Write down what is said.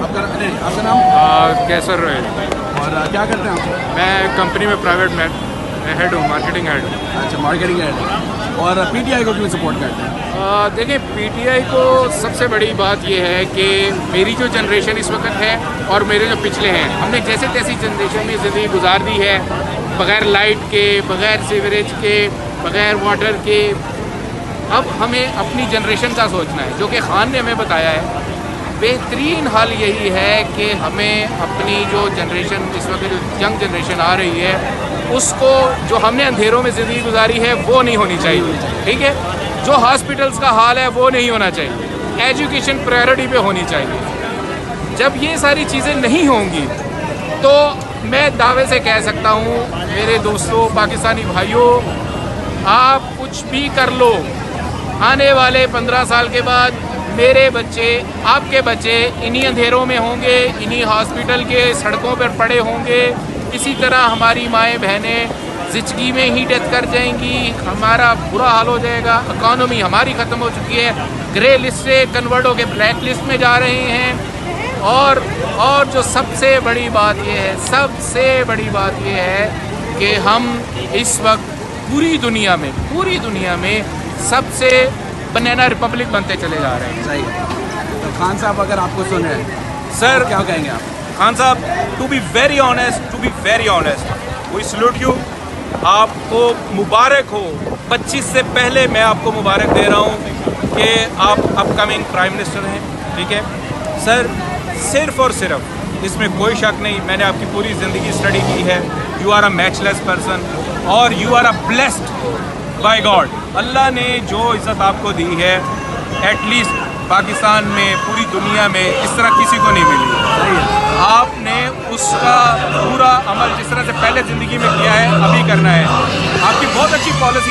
आपका नाम? कैसर रोयल। और क्या करते हैं आप? मैं कंपनी में प्राइवेट में हेड हूँ, मार्केटिंग हेड हूँ। अच्छा, मार्केटिंग हेड। और पीटीआई को क्यों सपोर्ट करते हैं? देखिए, पीटीआई को सबसे बड़ी बात यह है कि मेरी जो जनरेशन इस वक्त है और मेरे जो पिछले हैं, हमने जैसे तैसी जनरेशन में ज़िंदगी गुजार दी है, बग़ैर लाइट के, बग़ैर सीवरेज के, बग़ैर वाटर के। अब हमें अपनी जनरेशन का सोचना है, जो कि खान ने हमें बताया है। बेहतरीन हाल यही है कि हमें अपनी जो जनरेशन इस वक्त जो यंग जनरेशन आ रही है, उसको जो हमने अंधेरों में ज़िंदगी गुजारी है वो नहीं होनी चाहिए। ठीक है, जो हॉस्पिटल्स का हाल है वो नहीं होना चाहिए। एजुकेशन प्रायोरिटी पे होनी चाहिए। जब ये सारी चीज़ें नहीं होंगी तो मैं दावे से कह सकता हूँ, मेरे दोस्तों, पाकिस्तानी भाइयों, आप कुछ भी कर लो, आने वाले 15 साल के बाद मेरे बच्चे, आपके बच्चे इन्हीं अंधेरों में होंगे, इन्हीं हॉस्पिटल के सड़कों पर पड़े होंगे। इसी तरह हमारी माएँ बहनें ज़िंदगी में ही डेथ कर जाएंगी, हमारा बुरा हाल हो जाएगा। इकॉनमी हमारी ख़त्म हो चुकी है, ग्रे लिस्ट से कन्वर्ट होकर ब्लैक लिस्ट में जा रहे हैं। और जो सबसे बड़ी बात यह है, सबसे बड़ी बात यह है कि हम इस वक्त पूरी दुनिया में सबसे बनाना रिपब्लिक बनते चले जा रहे हैं। सही है। तो खान साहब, अगर आपको सुन रहे हैं सर, क्या कहेंगे आप? खान साहब, to be very honest, we salute you. आपको मुबारक हो। 25 से पहले मैं आपको मुबारक दे रहा हूँ कि आप अपकमिंग प्राइम मिनिस्टर हैं। ठीक है सर, सिर्फ और सिर्फ इसमें कोई शक नहीं, मैंने आपकी पूरी ज़िंदगी स्टडी की है। You are a matchless person और you are a blessed by God. अल्लाह ने जो इज़्ज़त आपको दी है, एटलीस्ट पाकिस्तान में, पूरी दुनिया में इस तरह किसी को नहीं मिली। सही है। आपने उसका पूरा अमल जिस तरह से पहले ज़िंदगी में किया है, अभी करना है। आपकी बहुत अच्छी पॉलिसी है।